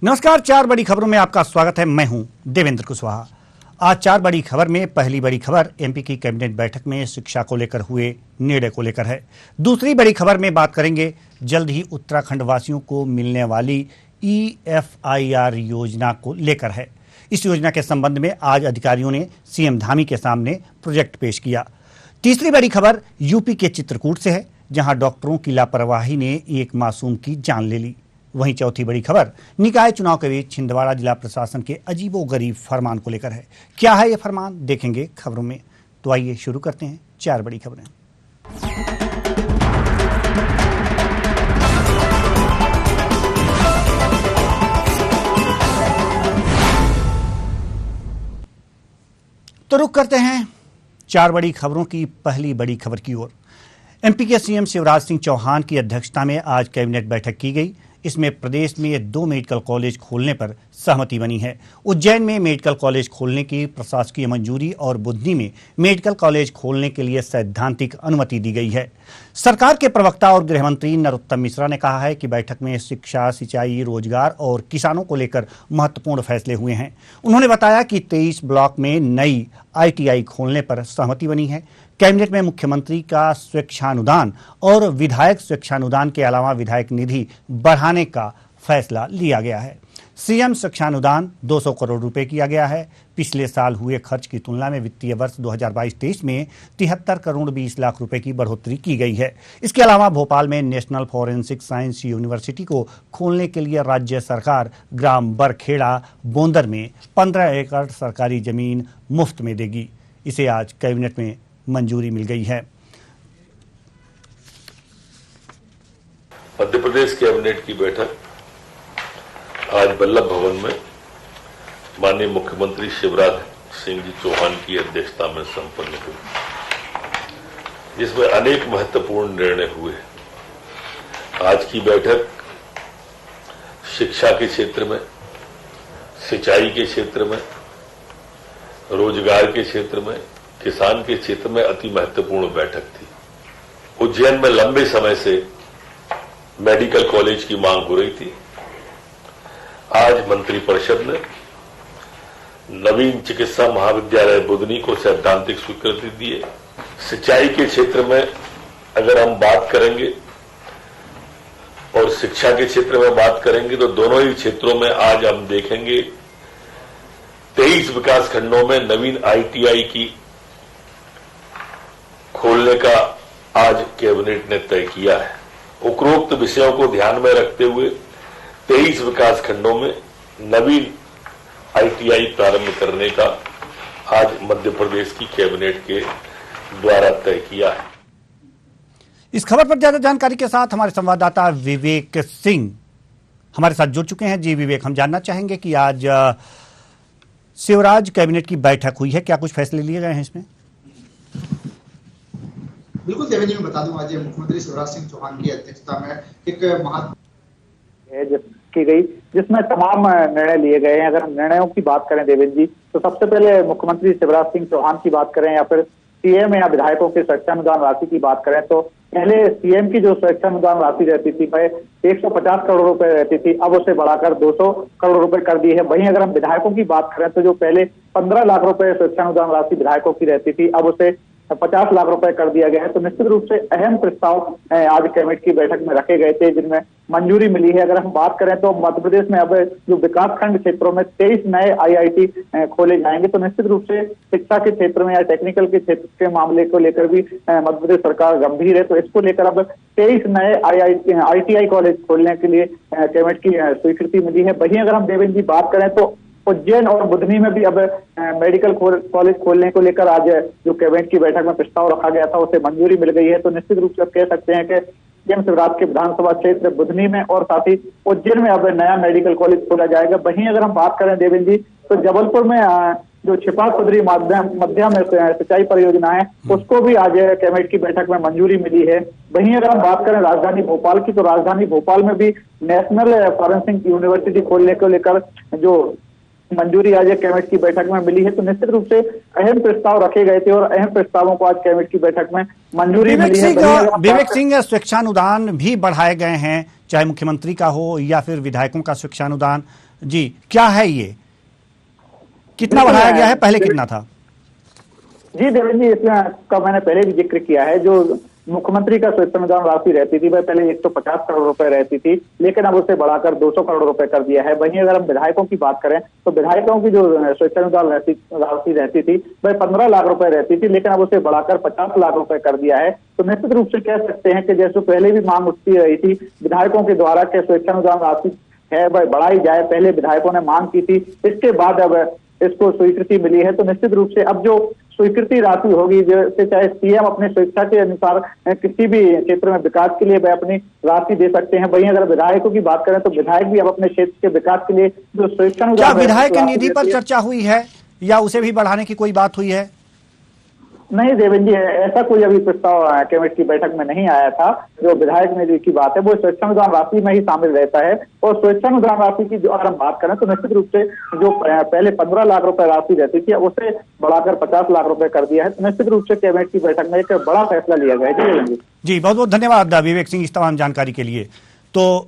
नमस्कार, चार बड़ी खबरों में आपका स्वागत है। मैं हूं देवेंद्र कुशवाहा। आज चार बड़ी खबर में पहली बड़ी खबर एमपी की कैबिनेट बैठक में शिक्षा को लेकर हुए निर्णय को लेकर है। दूसरी बड़ी खबर में बात करेंगे जल्द ही उत्तराखंड वासियों को मिलने वाली EFIR योजना को लेकर है। इस योजना के संबंध में आज अधिकारियों ने सीएम धामी के सामने प्रोजेक्ट पेश किया। तीसरी बड़ी खबर यूपी के चित्रकूट से है, जहां डॉक्टरों की लापरवाही ने एक मासूम की जान ले ली। वहीं चौथी बड़ी खबर निकाय चुनाव के बीच छिंदवाड़ा जिला प्रशासन के अजीबोगरीब फरमान को लेकर है। क्या है ये फरमान, देखेंगे खबरों में। तो आइए शुरू करते हैं चार बड़ी खबरें। तो रुक करते हैं चार बड़ी खबरों की पहली बड़ी खबर की ओर। एमपी के सीएम शिवराज सिंह चौहान की अध्यक्षता में आज कैबिनेट बैठक की गई। इसमें प्रदेश में 2 मेडिकल कॉलेज खोलने पर सहमति बनी है। उज्जैन में मेडिकल कॉलेज खोलने की प्रशासकीय मंजूरी और बुधनी में मेडिकल कॉलेज खोलने के लिए सैद्धांतिक अनुमति दी गई है। सरकार के प्रवक्ता और गृह मंत्री नरोत्तम मिश्रा ने कहा है कि बैठक में शिक्षा, सिंचाई, रोजगार और किसानों को लेकर महत्वपूर्ण फैसले हुए हैं। उन्होंने बताया कि 23 ब्लॉक में नई ITI खोलने पर सहमति बनी है। कैबिनेट में मुख्यमंत्री का स्वेच्छानुदान और विधायक स्वेच्छानुदान के अलावा विधायक निधि बढ़ाने का फैसला लिया गया है। सीएम स्वेच्छानुदान 200 करोड़ रुपए किया गया है। पिछले साल हुए खर्च की तुलना में वित्तीय वर्ष 2022-23 में 73 करोड़ 20 लाख रुपए की बढ़ोतरी की गई है। इसके अलावा भोपाल में नेशनल फॉरेंसिक साइंस यूनिवर्सिटी को खोलने के लिए राज्य सरकार ग्राम बरखेड़ा बोंदर में 15 एकड़ सरकारी जमीन मुफ्त में देगी। इसे आज कैबिनेट में मंजूरी मिल गई है। मध्य प्रदेश कैबिनेट की बैठक आज वल्लभ भवन में माननीय मुख्यमंत्री शिवराज सिंह जी चौहान की अध्यक्षता में संपन्न हुई, जिसमें अनेक महत्वपूर्ण निर्णय हुए। आज की बैठक शिक्षा के क्षेत्र में, सिंचाई के क्षेत्र में, रोजगार के क्षेत्र में, किसान के क्षेत्र में अति महत्वपूर्ण बैठक थी। उज्जैन में लंबे समय से मेडिकल कॉलेज की मांग हो रही थी। आज मंत्रिपरिषद ने नवीन चिकित्सा महाविद्यालय बुधनी को सैद्धांतिक स्वीकृति दी है। सिंचाई के क्षेत्र में अगर हम बात करेंगे और शिक्षा के क्षेत्र में बात करेंगे तो दोनों ही क्षेत्रों में आज हम देखेंगे 23 विकास खंडों में नवीन ITI की खोलने का आज कैबिनेट ने तय किया है। उपरोक्त विषयों को ध्यान में रखते हुए 23 विकास खंडों में नवीन ITI प्रारंभ करने का आज मध्य प्रदेश की कैबिनेट के द्वारा तय किया है। इस खबर पर ज्यादा जानकारी के साथ हमारे संवाददाता विवेक सिंह हमारे साथ जुड़ चुके हैं। जी विवेक, हम जानना चाहेंगे कि आज शिवराज कैबिनेट की बैठक हुई है, क्या कुछ फैसले लिए गए हैं इसमें? बिल्कुल देवेंद्र जी, मैं बता दूं आज मुख्यमंत्री शिवराज सिंह चौहान की अध्यक्षता में एक की गई, जिसमें तमाम निर्णय लिए गए हैं। अगर हम निर्णयों की बात करें देवेंद्र जी, तो सबसे पहले मुख्यमंत्री शिवराज सिंह चौहान की बात करें या फिर सीएम या विधायकों के स्वेच्छानुदान राशि की बात करें, तो पहले सीएम की जो स्वेच्छानुदान राशि रहती थी वह 150 करोड़ रुपए रहती थी, अब उसे बढ़ाकर 200 करोड़ रुपए कर दी है। वहीं अगर हम विधायकों की बात करें तो जो पहले 15 लाख रुपए स्वेच्छानुदान राशि विधायकों की रहती थी, अब उसे 50 लाख रुपए कर दिया गया है। तो निश्चित रूप से अहम प्रस्ताव आज कैबिनेट की बैठक में रखे गए थे, जिनमें मंजूरी मिली है। अगर हम बात करें तो मध्य प्रदेश में अब जो विकासखंड क्षेत्रों में 23 नए IIT खोले जाएंगे, तो निश्चित रूप से शिक्षा के क्षेत्र में या टेक्निकल के क्षेत्र के मामले को लेकर भी मध्य प्रदेश सरकार गंभीर है। तो इसको लेकर अब 23 नए ITI कॉलेज खोलने के लिए कैबिनेट की स्वीकृति मिली है। वहीं अगर हम देवेंद्र जी बात करें तो उज्जैन और बुधनी में भी अब मेडिकल कॉलेज खोलने को लेकर आज जो कैबिनेट की बैठक में प्रस्ताव रखा गया था उसे मंजूरी मिल गई है। तो निश्चित रूप से कह सकते हैं कि सीएम शिवराज के विधानसभा क्षेत्र बुधनी में और साथ ही उज्जैन में अब नया मेडिकल कॉलेज खोला जाएगा। वहीं अगर हम बात करें देवेंद्र जी, तो जबलपुर में जो छिपा खुदरी मध्यम सिंचाई परियोजना है उसको भी आज कैबिनेट की बैठक में मंजूरी मिली है। वहीं अगर हम बात करें राजधानी भोपाल की, तो राजधानी भोपाल में भी नेशनल फॉरेंसिक यूनिवर्सिटी खोलने को लेकर जो मंजूरी आज कैबिनेट की बैठक में मिली है। तो निश्चित रूप से अहम प्रस्ताव रखे गए थे और अहम प्रस्तावों को आज कैबिनेट की बैठक में मंजूरी मिली है। विवेक सिंह, स्वेच्छानुदान भी बढ़ाए गए हैं, चाहे मुख्यमंत्री का हो या फिर विधायकों का स्वेच्छानुदान, जी, क्या है ये, कितना बढ़ाया गया है, पहले कितना था? जी देवेंद्र जी, इसमें का मैंने पहले भी जिक्र किया है। जो मुख्यमंत्री का स्वेच्छा अनुदान राशि रहती थी वह पहले 150 करोड़ रुपए रहती थी, लेकिन अब उसे बढ़ाकर 200 करोड़ रुपए कर दिया है। वहीं अगर हम विधायकों की बात करें तो विधायकों की जो स्वेच्छा अनुदान राशि रहती थी वह 15 लाख रुपए रहती थी, लेकिन अब उसे बढ़ाकर 50 लाख रुपए कर दिया है। तो निश्चित रूप से कह सकते हैं कि जैसे पहले भी मांग उठती रही थी विधायकों के द्वारा के स्वेच्छा अनुदान राशि है वह बढ़ाई जाए, पहले विधायकों ने मांग की थी, इसके बाद अब इसको स्वीकृति मिली है। तो निश्चित रूप से अब जो स्वीकृति राशि होगी, जैसे चाहे सीएम अपने स्वेच्छा के अनुसार किसी भी क्षेत्र में विकास के लिए वह अपनी राशि दे सकते हैं। वहीं अगर विधायकों की बात करें तो विधायक भी अब अपने क्षेत्र के विकास के लिए जो स्वेच्छा क्या विधायक निधि पर चर्चा हुई है या उसे भी बढ़ाने की कोई बात हुई है? नहीं देवेंद्र जी, ऐसा कोई अभी प्रस्ताव कैबिनेट की बैठक में नहीं आया था। जो विधायक निधि की बात है वो स्वेच्छानुदान राशि में ही शामिल रहता है। और स्वेच्छानुदान राशि की जो अगर हम बात करें तो निश्चित रूप से जो पहले 15 लाख रुपए राशि रहती थी उसे बढ़ाकर 50 लाख रुपए कर दिया है। तो निश्चित रूप से कैबिनेट की बैठक में एक बड़ा फैसला लिया गया है। जी, बहुत बहुत धन्यवाद विवेक सिंह इस तमाम जानकारी के लिए। तो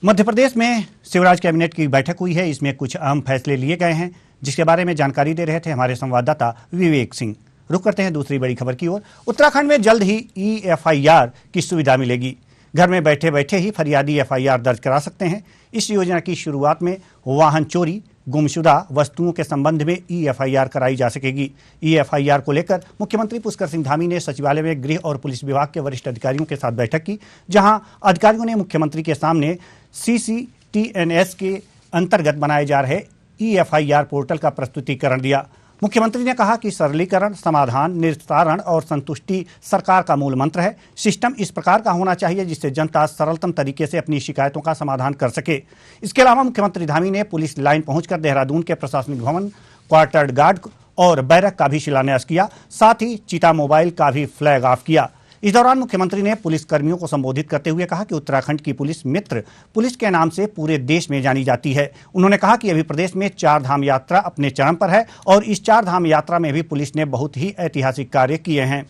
मध्य प्रदेश में शिवराज कैबिनेट की बैठक हुई है, इसमें कुछ अहम फैसले लिए गए हैं जिसके बारे में जानकारी दे रहे थे हमारे संवाददाता विवेक सिंह। रुक करते हैं दूसरी बड़ी खबर की ओर। उत्तराखंड में जल्द ही EFIR की सुविधा मिलेगी। घर में बैठे बैठे ही फरियादी FIR दर्ज करा सकते हैं। इस योजना की शुरुआत में वाहन चोरी, गुमशुदा वस्तुओं के संबंध में EFIR कराई जा सकेगी। EFIR को लेकर मुख्यमंत्री पुष्कर सिंह धामी ने सचिवालय में गृह और पुलिस विभाग के वरिष्ठ अधिकारियों के साथ बैठक की, जहां अधिकारियों ने मुख्यमंत्री के सामने CCTNS के अंतर्गत बनाए जा रहे EFIR पोर्टल का प्रस्तुतिकरण दिया। मुख्यमंत्री ने कहा कि सरलीकरण, समाधान, निस्तारण और संतुष्टि सरकार का मूल मंत्र है। सिस्टम इस प्रकार का होना चाहिए जिससे जनता सरलतम तरीके से अपनी शिकायतों का समाधान कर सके। इसके अलावा मुख्यमंत्री धामी ने पुलिस लाइन पहुंचकर देहरादून के प्रशासनिक भवन, क्वार्टर गार्ड और बैरक का भी शिलान्यास किया। साथ ही चीता मोबाइल का भी फ्लैग ऑफ किया। इस दौरान मुख्यमंत्री ने पुलिस कर्मियों को संबोधित करते हुए कहा कि उत्तराखंड की पुलिस मित्र पुलिस के नाम से पूरे देश में जानी जाती है। उन्होंने कहा कि अभी प्रदेश में 4 धाम यात्रा अपने चरम पर है और इस 4 धाम यात्रा में भी पुलिस ने बहुत ही ऐतिहासिक कार्य किए हैं।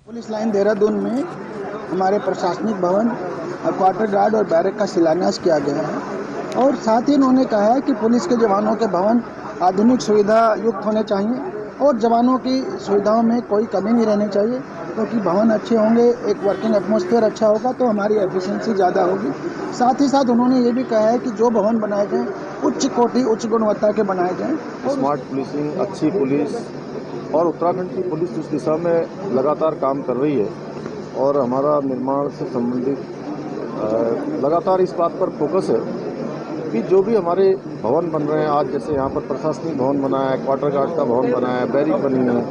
पुलिस लाइन देहरादून में हमारे प्रशासनिक भवन, क्वार्टर गार्ड और बैरक का शिलान्यास किया गया है। और साथ ही उन्होंने कहा है कि पुलिस के जवानों के भवन आधुनिक सुविधा युक्त होने चाहिए और जवानों की सुविधाओं में कोई कमी नहीं रहनी चाहिए, क्योंकि भवन अच्छे होंगे, एक वर्किंग एटमॉस्फेयर अच्छा होगा तो हमारी एफिशिएंसी ज़्यादा होगी। साथ ही साथ उन्होंने ये भी कहा है कि जो भवन बनाए जाएं उच्च कोटि, उच्च गुणवत्ता के बनाए जाएं। स्मार्ट पुलिसिंग, अच्छी पुलिस और उत्तराखंड की पुलिस इस दिशा में लगातार काम कर रही है और हमारा निर्माण से संबंधित लगातार इस बात पर फोकस है कि जो भी हमारे भवन बन रहे हैं आज, जैसे यहाँ पर प्रशासनिक भवन बना है, क्वार्टर गार्ड का भवन बना है, बैरिक बनी है,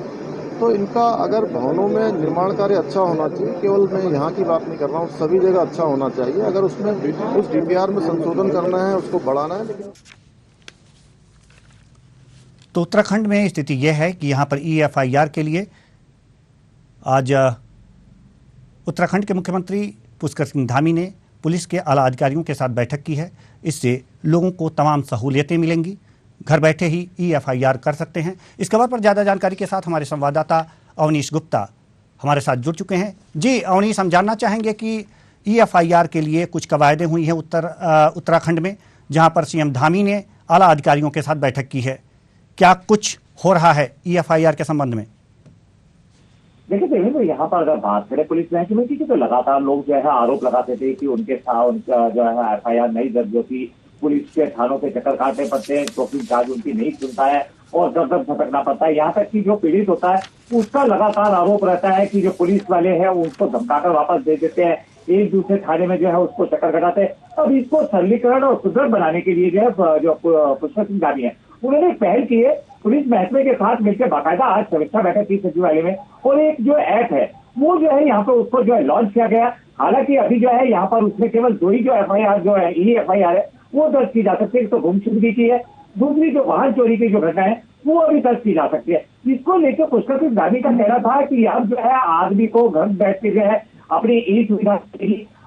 तो इनका अगर भवनों में निर्माण कार्य अच्छा होना चाहिए। केवल मैं यहाँ की बात नहीं कर रहा हूँ, सभी जगह अच्छा होना चाहिए। अगर उसमें उस DPR में संशोधन करना है, उसको बढ़ाना है। लेकिन तो उत्तराखंड में स्थिति यह है कि यहाँ पर EFIR के लिए आज उत्तराखंड के मुख्यमंत्री पुष्कर सिंह धामी ने पुलिस के आला अधिकारियों के साथ बैठक की है। इससे लोगों को तमाम सहूलियतें मिलेंगी, घर बैठे ही EFIR कर सकते हैं। इस खबर पर ज़्यादा जानकारी के साथ हमारे संवाददाता अवनीश गुप्ता हमारे साथ जुड़ चुके हैं। जी अवनीश, हम जानना चाहेंगे कि EFIR के लिए कुछ कवायदें हुई हैं उत्तराखंड में, जहां पर CM धामी ने आला अधिकारियों के साथ बैठक की है। क्या कुछ हो रहा है EFIR के संबंध में? देखिए तो यहाँ पर अगर बात करें पुलिस लाइन कमेटी की, तो लगातार लोग जो है आरोप लगाते थे कि उनके साथ उनका जो है FIR नहीं दर्ज होती, पुलिस के थानों के चक्कर काटने पड़ते हैं, चौकी इंचार्ज उनकी नहीं सुनता है और दर दर भटकना पड़ता है। यहाँ तक कि जो पीड़ित होता है उसका लगातार आरोप रहता है कि जो पुलिस वाले हैं उसको धमकाकर वापस दे देते हैं, एक दूसरे थाने में जो है उसको चक्कर कटाते हैं। अब इसको सरलीकरण और सुदृढ़ बनाने के लिए जो है जो पुष्कर सिंह धामी है उन्होंने एक पहल की है। पुलिस महकमे के साथ मिलकर बाकायदा आज समीक्षा बैठक की सचिवालय में, और एक जो ऐप है वो जो है यहाँ पर उसको जो है लॉन्च किया गया। हालांकि अभी जो है यहाँ पर उसमें केवल 2 ही जो FIR जो है EFIR है वो दर्ज की जा सकती है। तो गुमशुदगी की है, दूसरी जो वाहन चोरी की जो घटना है वो अभी दर्ज की जा सकती है। इसको लेकर पुष्कर सिंह धामी का कहना था कि अब जो है आदमी को घर बैठ के जो है अपनी ई सुविधा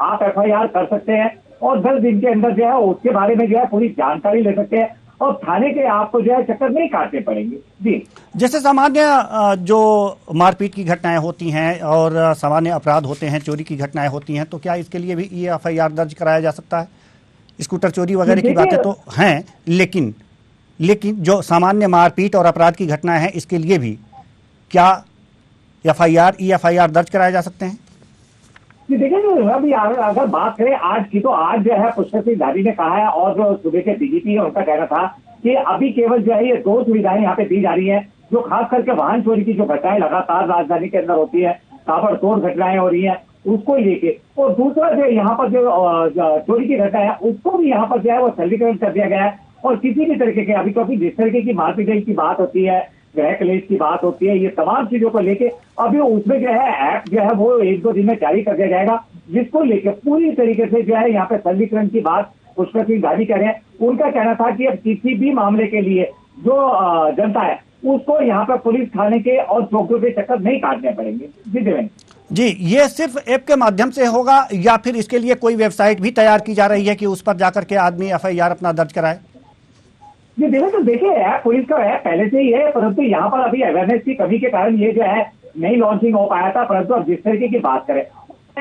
आप FIR कर सकते हैं और 10 दिन के अंदर जो है उसके बारे में जो है पूरी जानकारी ले सकते हैं। और थाने के आपको जो है चक्कर नहीं काटने पड़ेंगे। जी, जैसे सामान्य जो मारपीट की घटनाएं होती हैं और सामान्य अपराध होते हैं, चोरी की घटनाएं होती हैं, तो क्या इसके लिए भी EFIR दर्ज कराया जा सकता है? स्कूटर चोरी वगैरह की बातें तो हैं, लेकिन जो सामान्य मारपीट और अपराध की घटनाएं हैं, इसके लिए भी क्या EFIR दर्ज कराए जा सकते हैं? देखिए, अभी अगर बात करें आज की, तो आज जो है पुष्कर सिंह धामी ने कहा है, और जो सूबे के DGP है उनका कहना था कि अभी केवल जो है ये 2 सुविधाएं यहाँ पे दी जा रही है, जो खास करके वाहन चोरी की जो घटनाएं लगातार राजधानी के अंदर होती है, ताबड़तोड़ घटनाएं हो रही है, उसको लेके, और दूसरा जो यहाँ पर जो चोरी की घटना है उसको भी यहाँ पर जो है वो सरलीकरण कर दिया गया है। और किसी भी तरीके के, अभी क्योंकि जिस तरीके की मारपीट की बात होती है, गृह कलेश की बात होती है, ये तमाम चीजों को लेके अभी उसमें जो है ऐप जो है वो 1-2 दिन में जारी कर दिया जाएगा, जिसको लेके पूरी तरीके से जो है यहाँ पे सरलीकरण की बात पुष्कर सिंह धामी कह रहे हैं। उनका कहना था कि अब किसी भी मामले के लिए जो जनता है उसको यहाँ पर पुलिस थाने के और चौकियों के चक्कर नहीं काटने पड़ेंगे। जी देवेंद्र जी, ये सिर्फ ऐप के माध्यम से होगा या फिर इसके लिए कोई वेबसाइट भी तैयार की जा रही है कि उस पर जाकर के आदमी FIR अपना दर्ज कराए? जी देखिए, तो देखिए ऐप पुलिस का ऐप पहले से ही है, परंतु यहाँ पर अभी अवेयरनेस की कमी के कारण ये जो है नई लॉन्चिंग हो पाया था। परंतु अब जिस तरीके की बात करें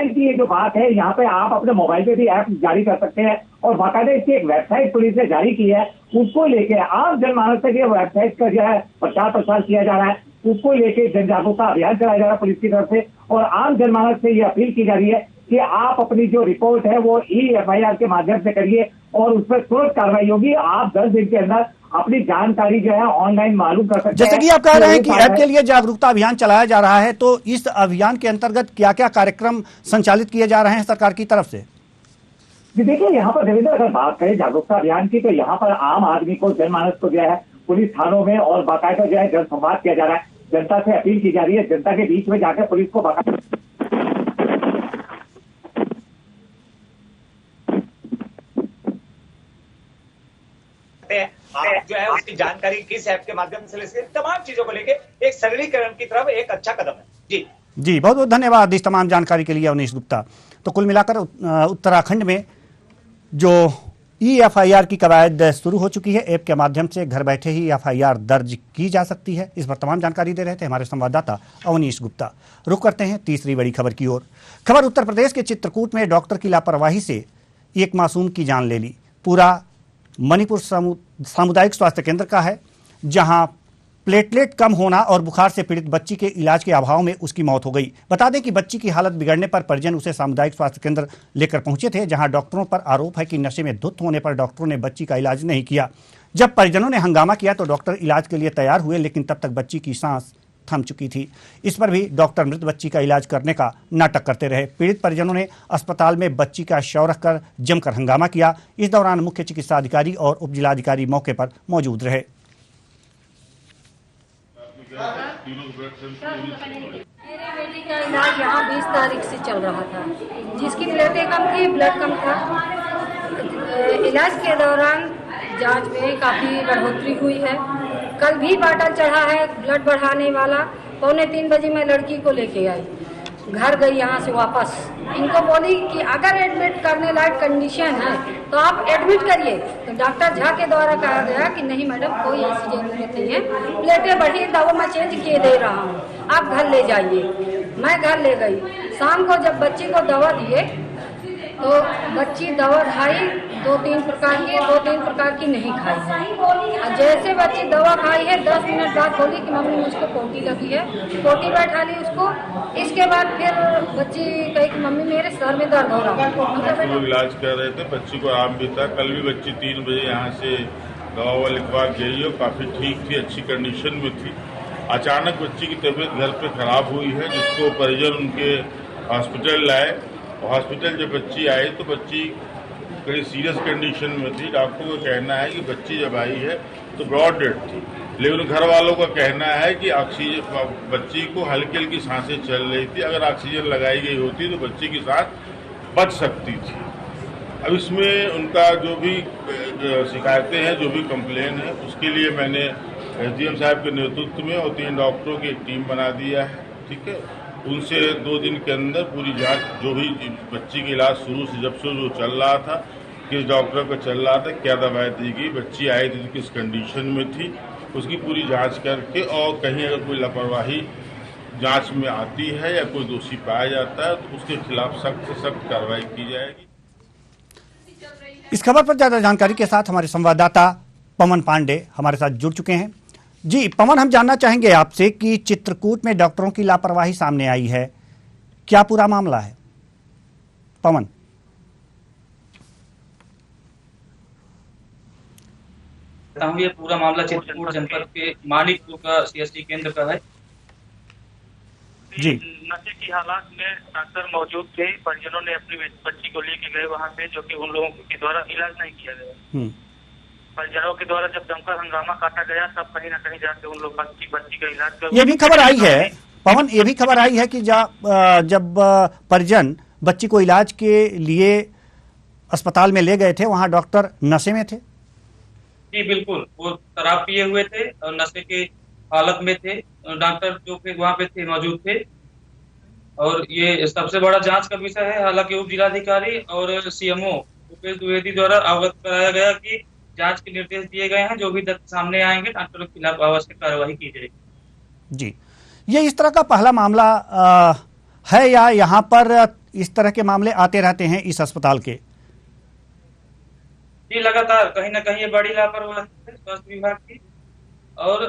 की ये जो बात है, यहाँ पे आप अपने मोबाइल पे भी ऐप जारी कर सकते हैं, और बाकायदा इसकी एक वेबसाइट पुलिस ने जारी की है, उसको लेके आम जनमानस तक ये वेबसाइट का जो है प्रचार प्रसार किया जा रहा है, उसको लेके जन जागरूकता अभियान चलाया जा रहा है पुलिस की तरफ से, और आम जनमानस से ये अपील की जा रही है कि आप अपनी जो रिपोर्ट है वो EFIR के माध्यम से करिए और उस पर तुरंत कार्रवाई होगी। आप 10 दिन के अंदर अपनी जानकारी जो है ऑनलाइन मालूम कर सकते हैं। जैसे कि आप कह रहे हैं कि ऐप के लिए जागरूकता अभियान चलाया जा रहा है, तो इस अभियान के अंतर्गत क्या क्या कार्यक्रम संचालित किए जा रहे हैं सरकार की तरफ से? जी देखिए, यहाँ पर देवेंद्र अगर बात करें जागरूकता अभियान की, तो यहाँ पर आम आदमी को, जनमानस को जो है पुलिस थानों में और बाकायदा जो है जनसंवाद किया जा रहा है, जनता से अपील की जा रही है, जनता के बीच में जाकर पुलिस को बाकायदा आप जो है उसकी जानकारी किस ऐप के माध्यम से ले सकते, तमाम चीजों को लेके एक सरलीकरण की तरफ एक अच्छा कदम है। जी बहुत बहुत धन्यवाद इस तमाम जानकारी के लिए अवनीश गुप्ता। तो कुल मिलाकर उत्तराखंड में जो EFIR की कवायद शुरू हो चुकी है, ऐप के माध्यम से घर बैठे ही FIR दर्ज की जा सकती है। इस पर तमाम जानकारी दे रहे थे हमारे संवाददाता अवनीश गुप्ता। रुख करते हैं तीसरी बड़ी खबर की ओर। खबर उत्तर प्रदेश के चित्रकूट में डॉक्टर की लापरवाही से एक मासूम की जान ले ली। पूरा मणिपुर सामुदायिक स्वास्थ्य केंद्र का है, जहां प्लेटलेट कम होना और बुखार से पीड़ित बच्ची के इलाज के अभाव में उसकी मौत हो गई। बता दें कि बच्ची की हालत बिगड़ने पर परिजन उसे सामुदायिक स्वास्थ्य केंद्र लेकर पहुंचे थे, जहां डॉक्टरों पर आरोप है कि नशे में धुत होने पर डॉक्टरों ने बच्ची का इलाज नहीं किया। जब परिजनों ने हंगामा किया तो डॉक्टर इलाज के लिए तैयार हुए, लेकिन तब तक बच्ची की सांस थम चुकी थी। इस पर भी डॉक्टर मृत बच्ची का इलाज करने का नाटक करते रहे। पीड़ित परिजनों ने अस्पताल में बच्ची का शव रखकर जमकर हंगामा किया। इस दौरान मुख्य चिकित्सा अधिकारी और उप जिलाधिकारी मौके पर मौजूद रहे। मेरे बेटी का इलाज यहाँ 20 तारीख से चल रहा था, जिसकी प्लेटें कम थी, ब्लड कम था। इलाज के दौरान जांच में काफ़ी बढ़ोतरी हुई है। कल भी बाटल चढ़ा है ब्लड बढ़ाने वाला। 2:45 बजे मैं लड़की को लेके आई, घर गई यहाँ से वापस। इनको बोली कि अगर एडमिट करने लायक कंडीशन है तो आप एडमिट करिए, तो डॉक्टर झा के द्वारा कहा गया कि नहीं मैडम, कोई ऐसी जरूरत नहीं है, प्लेटें बढ़ी, दवा मैं चेंज किए दे रहा हूँ, आप घर ले जाइए। मैं घर ले गई। शाम को जब बच्ची को दवा दिए तो बच्ची दवा खाई, 2-3 प्रकार की नहीं खाई है। जैसे बच्ची दवा खाई है 10 मिनट बाद बोली कि मम्मी मुझको पोटी लगी है, पोटी बैठा ली उसको। इसके बाद फिर बच्ची कही कि मम्मी मेरे सर में दर्द हो रहा है। लोग इलाज कर रहे थे, बच्ची को आराम भी था। कल भी बच्ची 3 बजे यहाँ से दवा लिखवा गई और काफी ठीक थी, अच्छी कंडीशन में थी। अचानक बच्ची की तबीयत घर पे खराब हुई है, जिसको परिजन उनके हॉस्पिटल लाए। हॉस्पिटल जब बच्ची आई तो बच्ची बड़ी सीरियस कंडीशन में थी। डॉक्टर का कहना है कि बच्ची जब आई है तो ब्रॉड डेड थी, लेकिन घर वालों का कहना है कि ऑक्सीजन, बच्ची को हल्की हल्की सांसें चल रही थी। अगर ऑक्सीजन लगाई गई होती तो बच्ची की सांस बच सकती थी। अब इसमें उनका जो भी शिकायतें हैं, जो भी कंप्लेन है, उसके लिए मैंने SDM साहब के नेतृत्व में और 3 डॉक्टरों की एक टीम बना दिया है। ठीक है, उनसे 2 दिन के अंदर पूरी जांच, जो भी बच्ची का इलाज शुरू से जब से जो चल रहा था किस डॉक्टर को चल रहा था, क्या दवाई दी गई, बच्ची आई थी किस कंडीशन में थी, उसकी पूरी जांच करके और कहीं अगर कोई लापरवाही जांच में आती है या कोई दोषी पाया जाता है तो उसके खिलाफ सख्त से सख्त कार्रवाई की जाएगी। इस खबर पर ज्यादा जानकारी के साथ हमारे संवाददाता पवन पांडे हमारे साथ जुड़ चुके हैं। जी पवन, हम जानना चाहेंगे आपसे कि चित्रकूट में डॉक्टरों की लापरवाही सामने आई है, क्या पूरा मामला है? पवन। ये पूरा मामला चित्रकूट जनपद के मानिकपुर का सीएसडी केंद्र का है। जी, नशे की हालात में डॉक्टर मौजूद थे, परिजनों ने अपनी बच्ची को लेके गए वहां पे, जो कि उन लोगों के द्वारा इलाज नहीं किया गया। परिजनों के द्वारा जब जमकर हंगामा काटा गया तब कहीं ना कहीं जाके उन लोग बच्ची का इलाज कर। ये भी खबर आई है पवन, ये भी खबर आई है कि जब परिजन बच्ची को इलाज के लिए अस्पताल में ले गए थे वहां डॉक्टर नशे में थे। जी बिल्कुल, वो शराब पिए हुए थे और नशे के हालत में थे। डॉक्टर जो कि वहाँ पे थे मौजूद थे और ये सबसे बड़ा जांच का विषय है। हालांकि उप जिलाधिकारी और सीएमओ भूपेश द्विवेदी द्वारा अवगत कराया गया कि जांच के निर्देश दिए गए हैं, जो भी तथ्य सामने आएंगे डॉक्टरों के खिलाफ आवश्यक कार्यवाही की जाएगी। जी, ये इस तरह का पहला मामला है या यहाँ पर इस तरह के मामले आते रहते हैं इस अस्पताल के? जी लगातार कहीं ना कहीं ये बड़ी लापरवाही है स्वास्थ्य विभाग की, और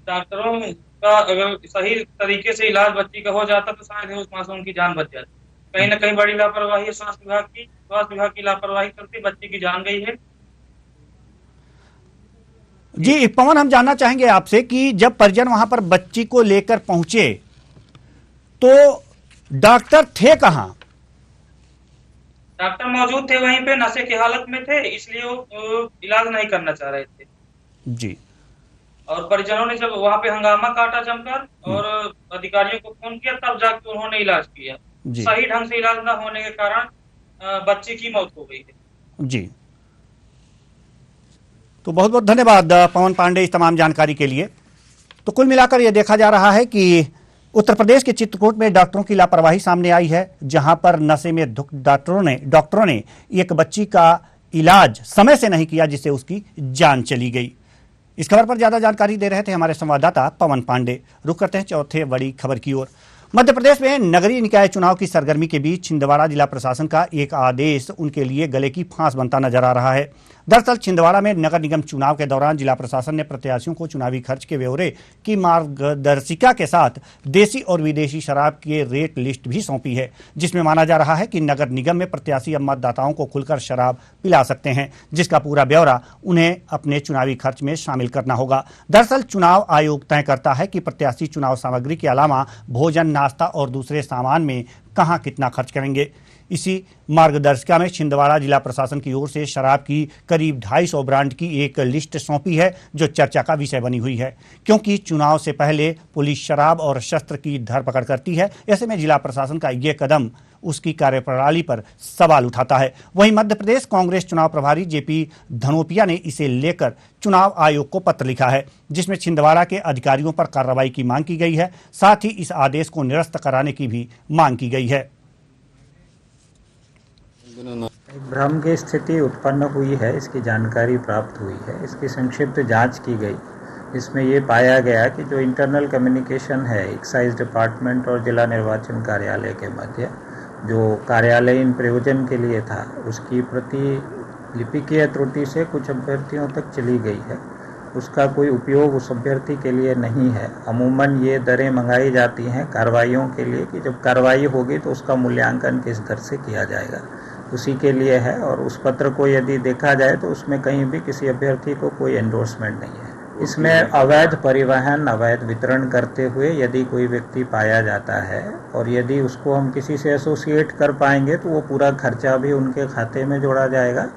डॉक्टरों का अगर सही तरीके से इलाज बच्ची का हो जाता तो शायद उस मासूम की जान बच जाती। कहीं ना कहीं बड़ी लापरवाही है स्वास्थ्य विभाग की। स्वास्थ्य विभाग की लापरवाही करती बच्ची की जान गई है। जी पवन, हम जानना चाहेंगे आपसे कि जब परिजन वहां पर बच्ची को लेकर पहुंचे तो डॉक्टर थे कहां? डॉक्टर मौजूद थे वहीं पे, नशे की हालत में थे, इसलिए वो इलाज नहीं करना चाह रहे थे। जी, और परिजनों ने जब वहां पे हंगामा काटा जमकर और अधिकारियों को फोन किया तब जाकर उन्होंने इलाज किया। सही ढंग से इलाज न होने के कारण बच्ची की मौत हो गई है। जी, तो बहुत बहुत धन्यवाद पवन पांडे इस तमाम जानकारी के लिए। तो कुल मिलाकर यह देखा जा रहा है कि उत्तर प्रदेश के चित्रकूट में डॉक्टरों की लापरवाही सामने आई है, जहां पर नशे में धुत डॉक्टरों ने एक बच्ची का इलाज समय से नहीं किया, जिससे उसकी जान चली गई। इस खबर पर ज्यादा जानकारी दे रहे थे हमारे संवाददाता पवन पांडे। रुक करते हैं चौथे बड़ी खबर की ओर। मध्य प्रदेश में नगरीय निकाय चुनाव की सरगर्मी के बीच छिंदवाड़ा जिला प्रशासन का एक आदेश उनके लिए गले की फांस बनता नजर आ रहा है। दरअसल छिंदवाड़ा में नगर निगम चुनाव के दौरान जिला प्रशासन ने प्रत्याशियों को चुनावी खर्च के ब्यौरे की मार्गदर्शिका के साथ देसी और विदेशी शराब के रेट लिस्ट भी सौंपी है, जिसमें माना जा रहा है कि नगर निगम में प्रत्याशी अब मतदाताओं को खुलकर शराब पिला सकते हैं, जिसका पूरा ब्यौरा उन्हें अपने चुनावी खर्च में शामिल करना होगा। दरअसल चुनाव आयोग तय करता है कि प्रत्याशी चुनाव सामग्री के अलावा भोजन, नाश्ता और दूसरे सामान में कहां कितना खर्च करेंगे। इसी मार्गदर्शिका में छिंदवाड़ा जिला प्रशासन की ओर से शराब की करीब 250 ब्रांड की एक लिस्ट सौंपी है, जो चर्चा का विषय बनी हुई है, क्योंकि चुनाव से पहले पुलिस शराब और शस्त्र की धरपकड़ करती है। ऐसे में जिला प्रशासन का ये कदम उसकी कार्यप्रणाली पर सवाल उठाता है। वहीं मध्य प्रदेश कांग्रेस चुनाव प्रभारी जेपी धनोपिया ने इसे लेकर चुनाव आयोग को पत्र लिखा है, जिसमें छिंदवाड़ा के अधिकारियों पर कार्रवाई की मांग की गई है। साथ ही इस आदेश को निरस्त कराने की भी मांग की गई है। भ्रम की स्थिति उत्पन्न हुई है, इसकी जानकारी प्राप्त हुई है, इसकी संक्षिप्त जांच की गई। इसमें ये पाया गया कि जो इंटरनल कम्युनिकेशन है एक्साइज डिपार्टमेंट और जिला निर्वाचन कार्यालय के मध्य, जो कार्यालयीन प्रयोजन के लिए था, उसकी प्रति लिपिकीय त्रुटि से कुछ अभ्यर्थियों तक चली गई है। उसका कोई उपयोग उस अभ्यर्थी के लिए नहीं है। अमूमन ये दरें मंगाई जाती हैं कार्रवाइयों के लिए कि जब कार्रवाई होगी तो उसका मूल्यांकन किस दर से किया जाएगा, उसी के लिए है। और उस पत्र को यदि देखा जाए तो उसमें कहीं भी किसी अभ्यर्थी को कोई एंडोर्समेंट नहीं है। इसमें अवैध परिवहन, अवैध वितरण करते हुए यदि कोई व्यक्ति पाया जाता है और यदि उसको हम किसी से एसोसिएट कर पाएंगे तो वो पूरा खर्चा भी उनके खाते में जोड़ा जाएगा।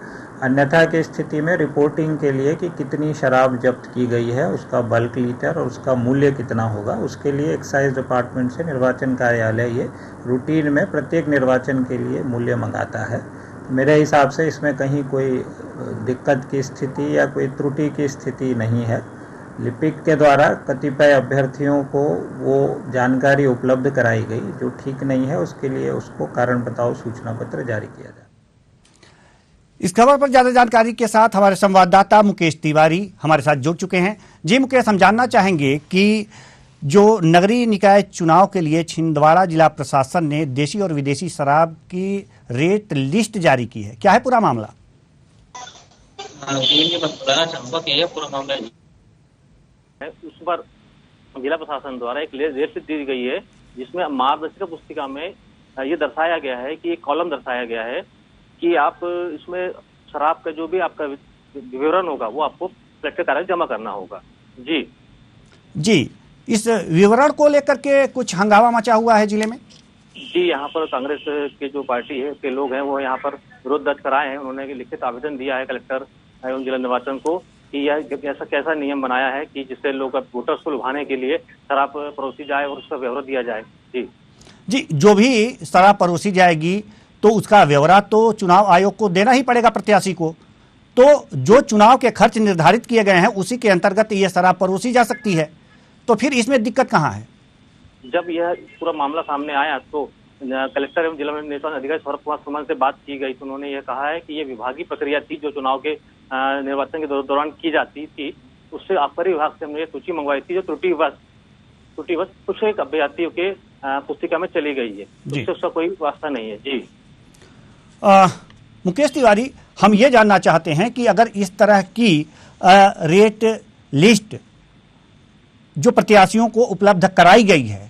अन्यथा की स्थिति में रिपोर्टिंग के लिए कि कितनी शराब जब्त की गई है, उसका बल्क लीटर और उसका मूल्य कितना होगा, उसके लिए एक्साइज डिपार्टमेंट से निर्वाचन कार्यालय ये रूटीन में प्रत्येक निर्वाचन के लिए मूल्य मंगाता है। मेरे हिसाब से इसमें कहीं कोई दिक्कत की स्थिति या कोई त्रुटि की स्थिति नहीं है। लिपिक के द्वारा कतिपय अभ्यर्थियों को वो जानकारी उपलब्ध कराई गई जो ठीक नहीं है, उसके लिए उसको कारण बताओ सूचना पत्र जारी किया जाए। इस खबर पर ज्यादा जानकारी के साथ हमारे संवाददाता मुकेश तिवारी हमारे साथ जुड़ चुके हैं। जी मुकेश, हम जानना चाहेंगे कि जो नगरीय निकाय चुनाव के लिए छिंदवाड़ा जिला प्रशासन ने देशी और विदेशी शराब की रेट लिस्ट जारी की है, क्या है पूरा मामला? बताना चाहूंगा कि यह पूरा मामला है। उस पर जिला प्रशासन द्वारा एक रेट दी गई है जिसमें मार्गदर्शिका पुस्तिका में ये दर्शाया गया है कि एक कॉलम दर्शाया गया है कि आप इसमें शराब का जो भी आपका विवरण होगा वो आपको कलेक्टर कार्यालय जमा करना होगा। जी, इस विवरण को लेकर के कुछ हंगामा मचा हुआ है जिले में। जी, यहाँ पर कांग्रेस के जो पार्टी है के लोग हैं वो यहाँ पर विरोध दर्ज कराए हैं। उन्होंने लिखित आवेदन दिया है कलेक्टर एवं जिला निर्वाचन को कि यह ऐसा कैसा नियम बनाया है कि जिससे लोग वोटर्स को लुभाने के लिए शराब परोसी जाए और उसका ब्यौरा दिया जाए। जी, जो भी शराब परोसी जाएगी तो उसका ब्यौरा तो चुनाव आयोग को देना ही पड़ेगा प्रत्याशी को। तो जो चुनाव के खर्च निर्धारित किए गए हैं उसी के अंतर्गत ये शराब परोसी जा सकती है, तो फिर इसमें दिक्कत कहाँ है? जब यह पूरा मामला सामने आया तो कलेक्टर एवं जिला निर्वाचन अधिकारी सौरभ कुमार सुमन से बात की गई तो उन्होंने यह कहा है कि ये विभागीय प्रक्रिया थी जो चुनाव के निर्वाचन के दौरान की जाती थी। उससे आबकारी विभाग से हमने सूची मंगवाई थी जो त्रुटिवश कुछ एक अभ्यर्थियों के पुस्तिका में चली गई है, उससे उसका कोई वास्ता नहीं है। जी मुकेश तिवारी, हम ये जानना चाहते हैं कि अगर इस तरह की रेट लिस्ट जो प्रत्याशियों को उपलब्ध कराई गई है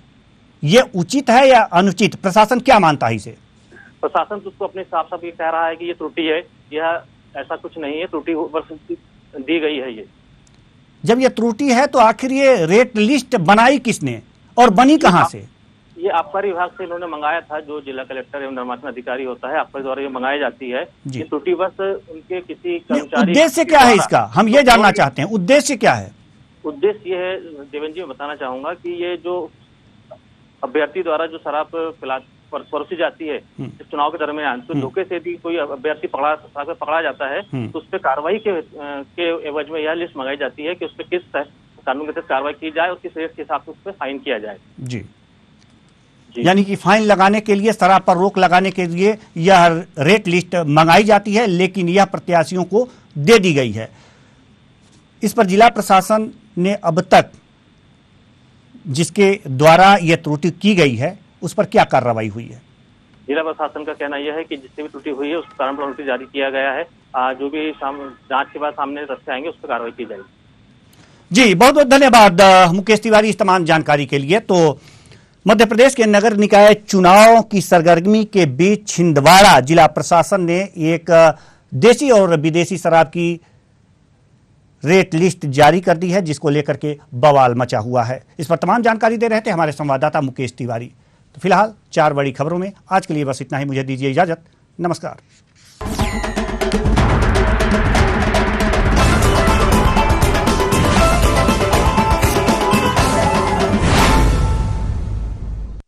ये उचित है या अनुचित? प्रशासन क्या मानता है इसे? प्रशासन तो उसको अपने हिसाब से कह रहा है कि ये त्रुटि है, यह ऐसा कुछ नहीं है, त्रुटि दी गई है। ये जब ये त्रुटि है तो आखिर ये रेट लिस्ट बनाई किसने और बनी कहां से? ये आबकारी विभाग से इन्होंने मंगाया था, जो जिला कलेक्टर एवं निर्वाचन अधिकारी होता है आबकारी द्वारा ये मंगाई जाती है। ये त्रुटि बस उनके किसी कर्मचारी। उद्देश्य क्या है इसका, हम ये जानना चाहते हैं, उद्देश्य क्या है? उद्देश्य ये है देवेंद्र जी, मैं बताना चाहूंगा कि ये जो अभ्यर्थी द्वारा जो शराब परोसी जाती है इस चुनाव के दरमियान, तो धोखे से भी कोई अभ्यर्थी पकड़ा जाता है तो उस पर कार्रवाई के एवज में यह लिस्ट मंगाई जाती है कि उस पर किस कानून के तहत कार्रवाई की जाए और किस रेट के हिसाब से उस पर फाइन किया जाए। जी, यानी कि फाइन लगाने के लिए, शराब पर रोक लगाने के लिए यह रेट लिस्ट मंगाई जाती है, लेकिन यह प्रत्याशियों को दे दी गई है। इस पर जिला प्रशासन ने अब तक जिसके द्वारा यह त्रुटि की गई है उस पर क्या कार्रवाई हुई है? जिला प्रशासन का कहना यह है कि जिससे भी त्रुटि हुई है उस पर कारण नोटिस जारी किया गया है। जो भी जांच के बाद सामने तथ्य आएंगे उस पर कार्रवाई की जाएगी। जी, बहुत बहुत धन्यवाद मुकेश तिवारी इस तमाम जानकारी के लिए। तो मध्य प्रदेश के नगर निकाय चुनाव की सरगर्मी के बीच छिंदवाड़ा जिला प्रशासन ने एक देशी और विदेशी शराब की रेट लिस्ट जारी कर दी है, जिसको लेकर के बवाल मचा हुआ है। इस पर तमाम जानकारी दे रहे थे हमारे संवाददाता मुकेश तिवारी। तो फिलहाल 4 बड़ी खबरों में आज के लिए बस इतना ही। मुझे दीजिए इजाजत, नमस्कार।